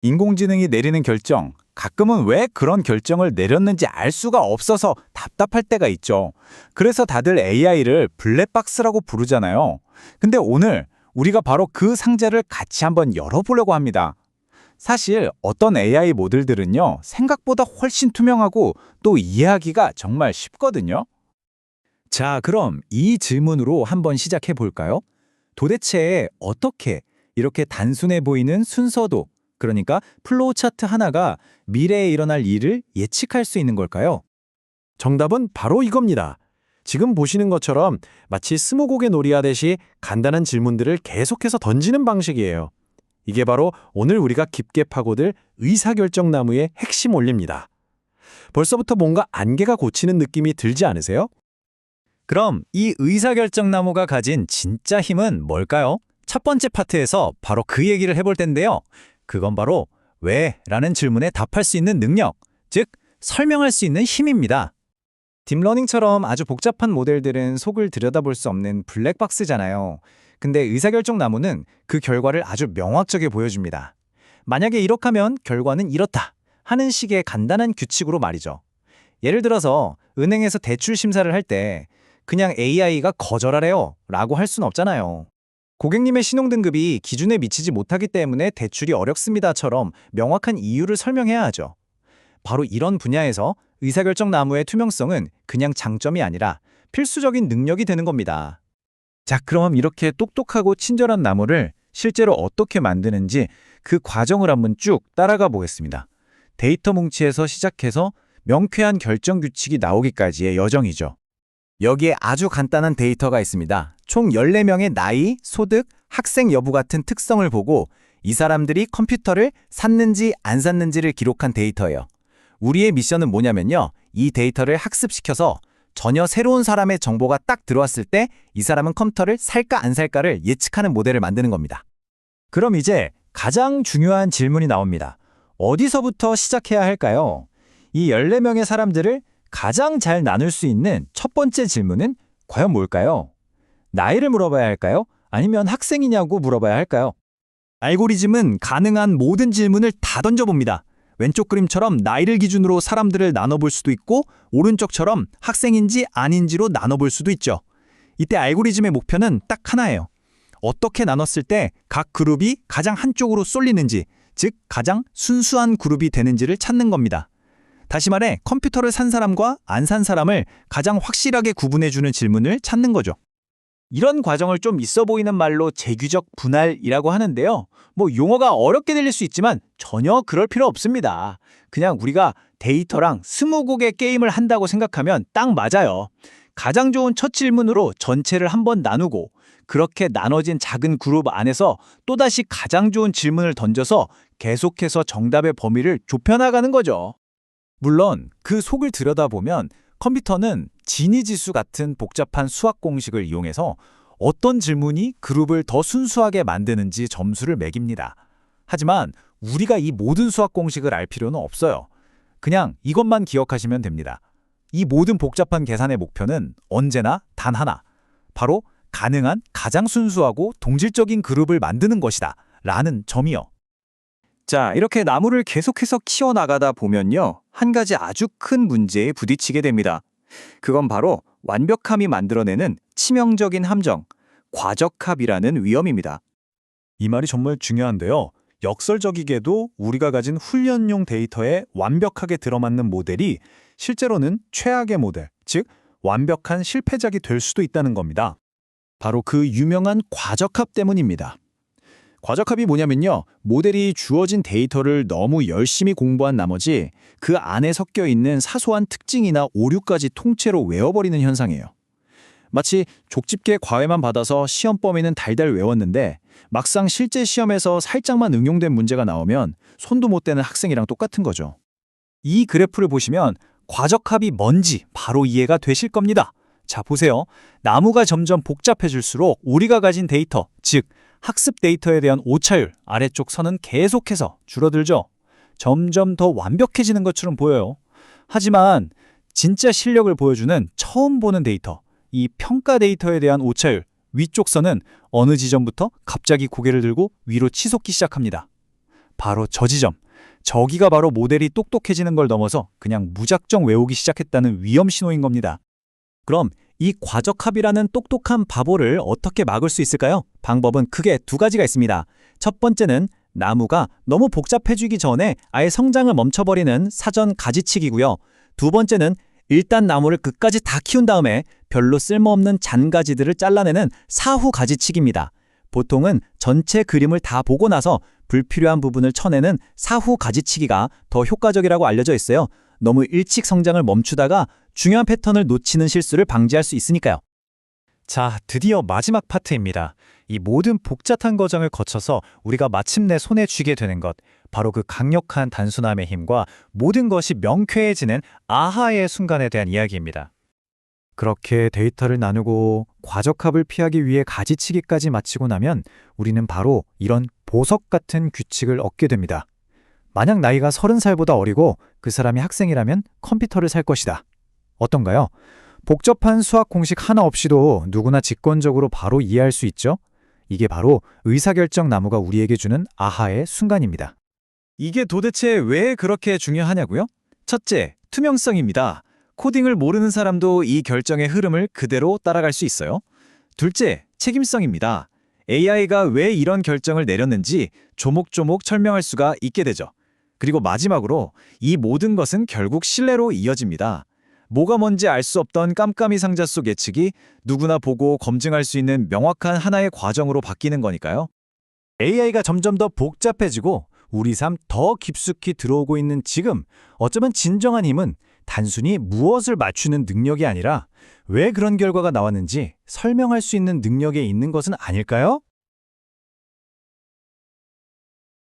인공지능이 내리는 결정, 가끔은 왜 그런 결정을 내렸는지 알 수가 없어서 답답할 때가 있죠. 그래서 다들 AI를 블랙박스라고 부르잖아요. 근데 오늘 우리가 바로 그 상자를 같이 한번 열어보려고 합니다. 사실 어떤 AI 모델들은요, 생각보다 훨씬 투명하고 또 이해하기가 정말 쉽거든요. 자, 그럼 이 질문으로 한번 시작해 볼까요? 도대체 어떻게 이렇게 단순해 보이는 순서도, 그러니까 플로우 차트 하나가 미래에 일어날 일을 예측할 수 있는 걸까요? 정답은 바로 이겁니다. 지금 보시는 것처럼 마치 스무고개 놀이하듯이 간단한 질문들을 계속해서 던지는 방식이에요. 이게 바로 오늘 우리가 깊게 파고들 의사결정 나무의 핵심 원리입니다. 벌써부터 뭔가 안개가 걷히는 느낌이 들지 않으세요? 그럼 이 의사결정 나무가 가진 진짜 힘은 뭘까요? 첫 번째 파트에서 바로 그 얘기를 해볼 텐데요. 그건 바로 왜?라는 질문에 답할 수 있는 능력, 즉 설명할 수 있는 힘입니다. 딥러닝처럼 아주 복잡한 모델들은 속을 들여다볼 수 없는 블랙박스잖아요. 근데 의사결정 나무는 그 결과를 아주 명확하게 보여줍니다. 만약에 이렇게 하면 결과는 이렇다 하는 식의 간단한 규칙으로 말이죠. 예를 들어서 은행에서 대출 심사를 할 때 그냥 AI가 거절하래요 라고 할 순 없잖아요. 고객님의 신용등급이 기준에 미치지 못하기 때문에 대출이 어렵습니다처럼 명확한 이유를 설명해야 하죠. 바로 이런 분야에서 의사결정 나무의 투명성은 그냥 장점이 아니라 필수적인 능력이 되는 겁니다. 자, 그럼 이렇게 똑똑하고 친절한 나무를 실제로 어떻게 만드는지 그 과정을 한번 쭉 따라가 보겠습니다. 데이터 뭉치에서 시작해서 명쾌한 결정 규칙이 나오기까지의 여정이죠. 여기에 아주 간단한 데이터가 있습니다. 총 14명의 나이, 소득, 학생 여부 같은 특성을 보고 이 사람들이 컴퓨터를 샀는지 안 샀는지를 기록한 데이터예요. 우리의 미션은 뭐냐면요. 이 데이터를 학습시켜서 전혀 새로운 사람의 정보가 딱 들어왔을 때 이 사람은 컴퓨터를 살까 안 살까를 예측하는 모델을 만드는 겁니다. 그럼 이제 가장 중요한 질문이 나옵니다. 어디서부터 시작해야 할까요? 이 14명의 사람들을 가장 잘 나눌 수 있는 첫 번째 질문은 과연 뭘까요? 나이를 물어봐야 할까요? 아니면 학생이냐고 물어봐야 할까요? 알고리즘은 가능한 모든 질문을 다 던져봅니다. 왼쪽 그림처럼 나이를 기준으로 사람들을 나눠볼 수도 있고 오른쪽처럼 학생인지 아닌지로 나눠볼 수도 있죠. 이때 알고리즘의 목표는 딱 하나예요. 어떻게 나눴을 때 각 그룹이 가장 한쪽으로 쏠리는지, 즉 가장 순수한 그룹이 되는지를 찾는 겁니다. 다시 말해 컴퓨터를 산 사람과 안 산 사람을 가장 확실하게 구분해주는 질문을 찾는 거죠. 이런 과정을 좀 있어 보이는 말로 재규적 분할이라고 하는데요. 용어가 어렵게 들릴 수 있지만 전혀 그럴 필요 없습니다. 그냥 우리가 데이터랑 스무고개 게임을 한다고 생각하면 딱 맞아요. 가장 좋은 첫 질문으로 전체를 한번 나누고 그렇게 나눠진 작은 그룹 안에서 또다시 가장 좋은 질문을 던져서 계속해서 정답의 범위를 좁혀나가는 거죠. 물론 그 속을 들여다보면 컴퓨터는 지니지수 같은 복잡한 수학 공식을 이용해서 어떤 질문이 그룹을 더 순수하게 만드는지 점수를 매깁니다. 하지만 우리가 이 모든 수학 공식을 알 필요는 없어요. 그냥 이것만 기억하시면 됩니다. 이 모든 복잡한 계산의 목표는 언제나 단 하나, 바로 가능한 가장 순수하고 동질적인 그룹을 만드는 것이다 라는 점이요. 자, 이렇게 나무를 계속해서 키워나가다 보면요. 한 가지 아주 큰 문제에 부딪히게 됩니다. 그건 바로 완벽함이 만들어내는 치명적인 함정, 과적합이라는 위험입니다. 이 말이 정말 중요한데요. 역설적이게도 우리가 가진 훈련용 데이터에 완벽하게 들어맞는 모델이 실제로는 최악의 모델, 즉 완벽한 실패작이 될 수도 있다는 겁니다. 바로 그 유명한 과적합 때문입니다. 과적합이 뭐냐면요. 모델이 주어진 데이터를 너무 열심히 공부한 나머지 그 안에 섞여 있는 사소한 특징이나 오류까지 통째로 외워버리는 현상이에요. 마치 족집게 과외만 받아서 시험 범위는 달달 외웠는데 막상 실제 시험에서 살짝만 응용된 문제가 나오면 손도 못 대는 학생이랑 똑같은 거죠. 이 그래프를 보시면 과적합이 뭔지 바로 이해가 되실 겁니다. 자, 보세요. 나무가 점점 복잡해질수록 우리가 가진 데이터, 즉 학습 데이터에 대한 오차율, 아래쪽 선은 계속해서 줄어들죠. 점점 더 완벽해지는 것처럼 보여요. 하지만 진짜 실력을 보여주는 처음 보는 데이터, 이 평가 데이터에 대한 오차율, 위쪽 선은 어느 지점부터 갑자기 고개를 들고 위로 치솟기 시작합니다. 바로 저 지점. 저기가 바로 모델이 똑똑해지는 걸 넘어서 그냥 무작정 외우기 시작했다는 위험 신호인 겁니다. 그럼 이 과적합이라는 똑똑한 바보를 어떻게 막을 수 있을까요? 방법은 크게 두 가지가 있습니다. 첫 번째는 나무가 너무 복잡해지기 전에 아예 성장을 멈춰버리는 사전 가지치기고요. 두 번째는 일단 나무를 끝까지 다 키운 다음에 별로 쓸모없는 잔가지들을 잘라내는 사후 가지치기입니다. 보통은 전체 그림을 다 보고 나서 불필요한 부분을 쳐내는 사후 가지치기가 더 효과적이라고 알려져 있어요. 너무 일찍 성장을 멈추다가 중요한 패턴을 놓치는 실수를 방지할 수 있으니까요. 자, 드디어 마지막 파트입니다. 이 모든 복잡한 과정을 거쳐서 우리가 마침내 손에 쥐게 되는 것, 바로 그 강력한 단순함의 힘과 모든 것이 명쾌해지는 아하의 순간에 대한 이야기입니다. 그렇게 데이터를 나누고 과적합을 피하기 위해 가지치기까지 마치고 나면 우리는 바로 이런 보석 같은 규칙을 얻게 됩니다. 만약 나이가 30살보다 어리고 그 사람이 학생이라면 컴퓨터를 살 것이다. 어떤가요? 복잡한 수학 공식 하나 없이도 누구나 직관적으로 바로 이해할 수 있죠? 이게 바로 의사결정 나무가 우리에게 주는 아하의 순간입니다. 이게 도대체 왜 그렇게 중요하냐고요? 첫째, 투명성입니다. 코딩을 모르는 사람도 이 결정의 흐름을 그대로 따라갈 수 있어요. 둘째, 책임성입니다. AI가 왜 이런 결정을 내렸는지 조목조목 설명할 수가 있게 되죠. 그리고 마지막으로 이 모든 것은 결국 신뢰로 이어집니다. 뭐가 뭔지 알 수 없던 깜깜이 상자 속 예측이 누구나 보고 검증할 수 있는 명확한 하나의 과정으로 바뀌는 거니까요. AI가 점점 더 복잡해지고 우리 삶 더 깊숙이 들어오고 있는 지금, 어쩌면 진정한 힘은 단순히 무엇을 맞추는 능력이 아니라 왜 그런 결과가 나왔는지 설명할 수 있는 능력에 있는 것은 아닐까요?